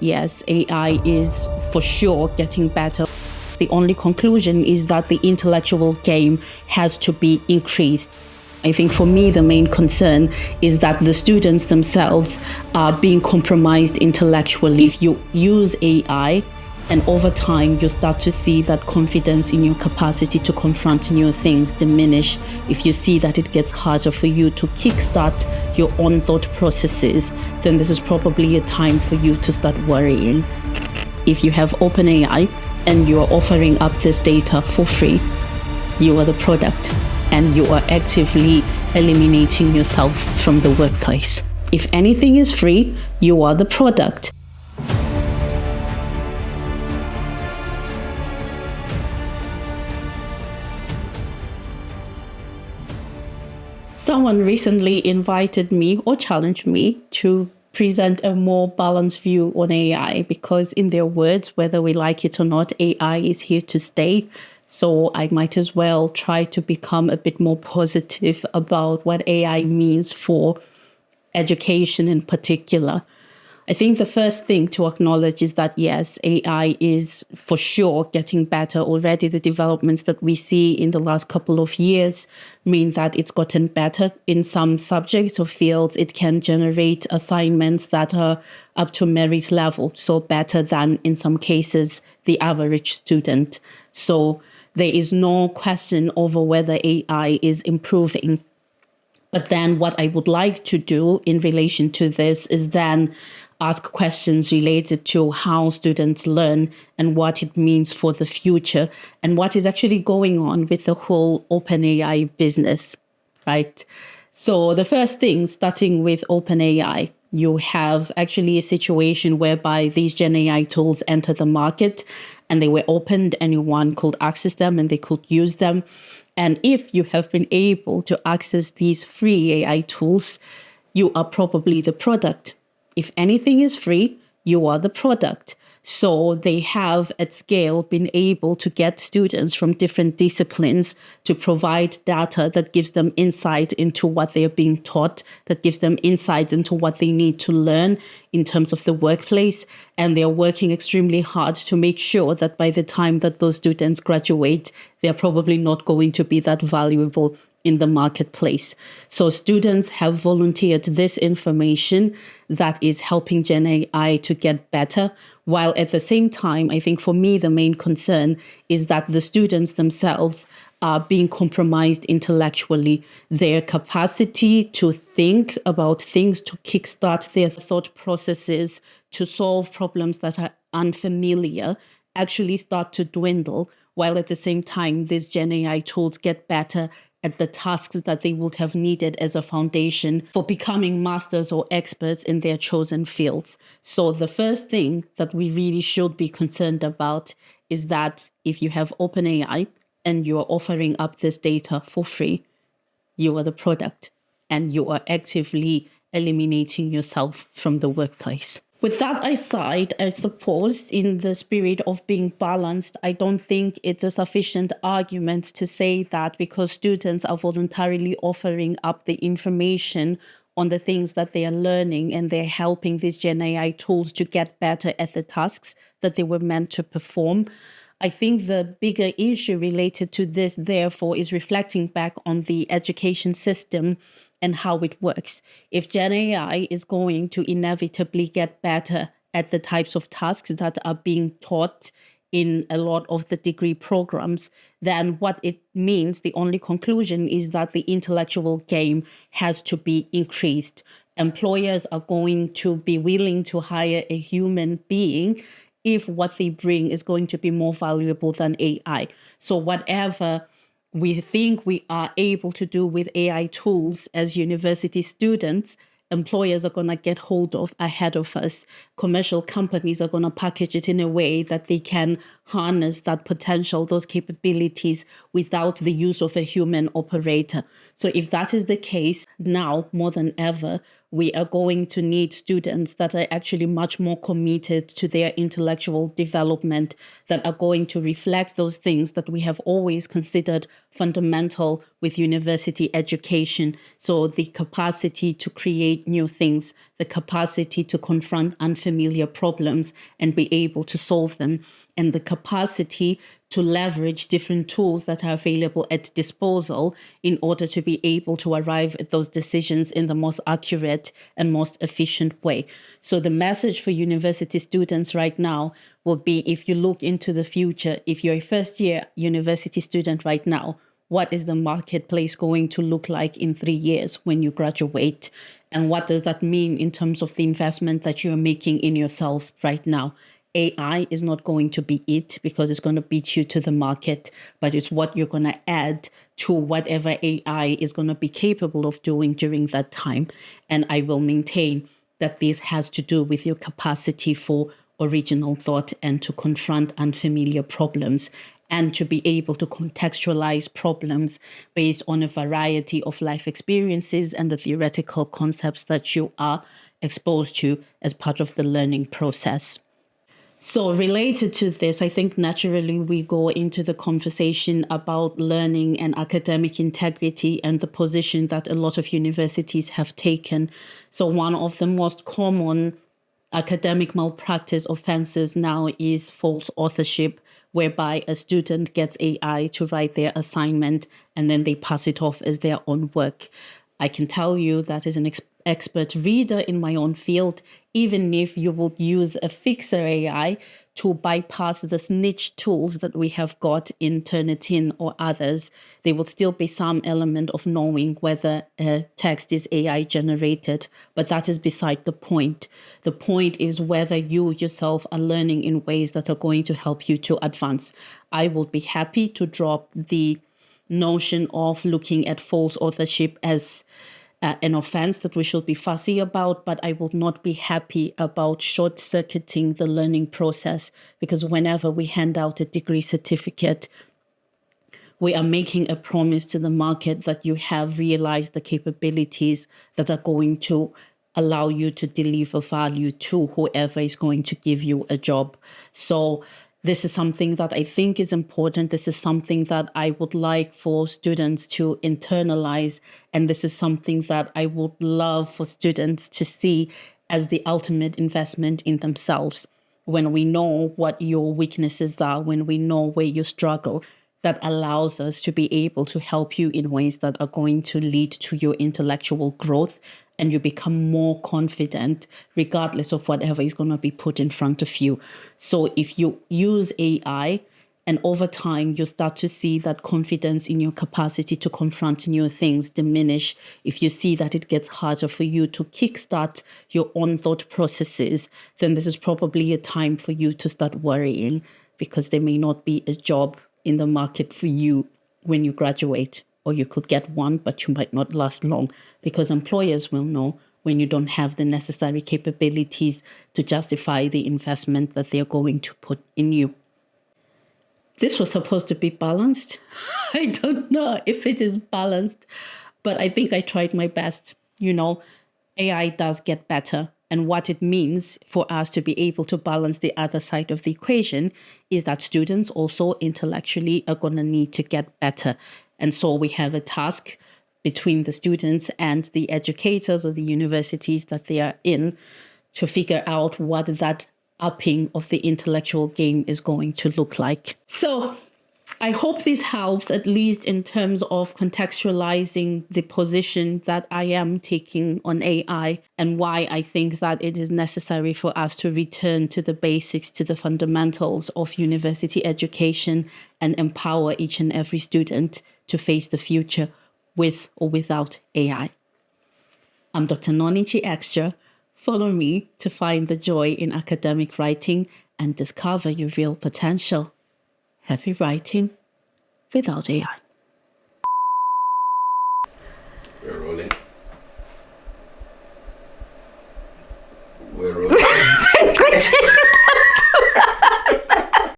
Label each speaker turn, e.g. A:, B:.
A: yes, AI is for sure getting better. The only conclusion is that the intellectual game has to be increased. I think for me, the main concern is that the students themselves are being compromised intellectually. If you use AI, and over time, you start to see that confidence in your capacity to confront new things diminish. If you see that it gets harder for you to kickstart your own thought processes, then this is probably a time for you to start worrying. If you have OpenAI and you are offering up this data for free, you are the product and you are actively eliminating yourself from the workplace. If anything is free, you are the product. Someone recently invited me or challenged me to present a more balanced view on AI because, in their words, whether we like it or not, AI is here to stay. So I might as well try to become a bit more positive about what AI means for education in particular. I think the first thing to acknowledge is that, yes, AI is for sure getting better. Already the developments that we see in the last couple of years mean that it's gotten better in some subjects or fields. It can generate assignments that are up to merit level, so better than, in some cases, the average student. So there is no question over whether AI is improving. But then what I would like to do in relation to this is then ask questions related to how students learn and what it means for the future and what is actually going on with the whole OpenAI business, right? So the first thing, starting with OpenAI, you have actually a situation whereby these Gen AI tools enter the market and they were opened, anyone could access them and they could use them. And if you have been able to access these free AI tools, you are probably the product. If anything is free, you are the product. So they have at scale been able to get students from different disciplines to provide data that gives them insight into what they are being taught, that gives them insights into what they need to learn in terms of the workplace. And they are working extremely hard to make sure that by the time that those students graduate, they're probably not going to be that valuable in the marketplace. So students have volunteered this information that is helping Gen AI to get better, while at the same time, I think for me, the main concern is that the students themselves are being compromised intellectually. Their capacity to think about things, to kickstart their thought processes, to solve problems that are unfamiliar, actually start to dwindle, while at the same time, these Gen AI tools get better at the tasks that they would have needed as a foundation for becoming masters or experts in their chosen fields. So the first thing that we really should be concerned about is that if you have OpenAI and you're offering up this data for free, you are the product and you are actively eliminating yourself from the workplace. With that aside, I suppose in the spirit of being balanced, I don't think it's a sufficient argument to say that because students are voluntarily offering up the information on the things that they are learning and they're helping these Gen AI tools to get better at the tasks that they were meant to perform. I think the bigger issue related to this, therefore, is reflecting back on the education system and how it works. If Gen AI is going to inevitably get better at the types of tasks that are being taught in a lot of the degree programs, then what it means, the only conclusion is that the intellectual game has to be increased. Employers are going to be willing to hire a human being if what they bring is going to be more valuable than AI. So whatever we think we are able to do with AI tools as university students, employers are going to get hold of ahead of us. Commercial companies are going to package it in a way that they can harness that potential, those capabilities without the use of a human operator. So if that is the case, now more than ever, we are going to need students that are actually much more committed to their intellectual development, that are going to reflect those things that we have always considered fundamental with university education. So the capacity to create new things, the capacity to confront unfamiliar unfamiliar problems and be able to solve them, and the capacity to leverage different tools that are available at disposal in order to be able to arrive at those decisions in the most accurate and most efficient way. So the message for university students right now will be, if you look into the future, if you're a first-year university student right now, what is the marketplace going to look like in 3 years when you graduate? And what does that mean in terms of the investment that you're making in yourself right now? AI is not going to be it, because it's going to beat you to the market, but it's what you're going to add to whatever AI is going to be capable of doing during that time. And I will maintain that this has to do with your capacity for original thought and to confront unfamiliar problems, and to be able to contextualize problems based on a variety of life experiences and the theoretical concepts that you are exposed to as part of the learning process. So related to this, I think naturally we go into the conversation about learning and academic integrity and the position that a lot of universities have taken. So one of the most common academic malpractice offenses now is false authorship, whereby a student gets AI to write their assignment and then they pass it off as their own work. I can tell you that as an expert reader in my own field, even if you would use a fixer AI to bypass the niche tools that we have got in Turnitin or others, there would still be some element of knowing whether a text is AI generated, but that is beside the point. The point is whether you yourself are learning in ways that are going to help you to advance. I will be happy to drop the notion of looking at false authorship as an offense that we should be fussy about, but I would not be happy about short-circuiting the learning process, because whenever we hand out a degree certificate, we are making a promise to the market that you have realized the capabilities that are going to allow you to deliver value to whoever is going to give you a job. So this is something that I think is important. This is something that I would like for students to internalize. And this is something that I would love for students to see as the ultimate investment in themselves. When we know what your weaknesses are, when we know where you struggle, that allows us to be able to help you in ways that are going to lead to your intellectual growth, and you become more confident regardless of whatever is going to be put in front of you. So if you use AI and over time you start to see that confidence in your capacity to confront new things diminish, if you see that it gets harder for you to kickstart your own thought processes, then this is probably a time for you to start worrying, because there may not be a job in the market for you when you graduate. Or you could get one, but you might not last long, because employers will know when you don't have the necessary capabilities to justify the investment that they're going to put in you. This was supposed to be balanced. I don't know if it is balanced, but I think I tried my best. You know, AI does get better. And what it means for us to be able to balance the other side of the equation is that students also intellectually are going to need to get better. And so we have a task between the students and the educators or the universities that they are in to figure out what that upping of the intellectual game is going to look like. So I hope this helps, at least in terms of contextualizing the position that I am taking on AI and why I think that it is necessary for us to return to the basics, to the fundamentals of university education, and empower each and every student to face the future with or without AI. I'm Dr. Nonichi Extra. Follow me to find the joy in academic writing and discover your real potential. Happy writing without AI.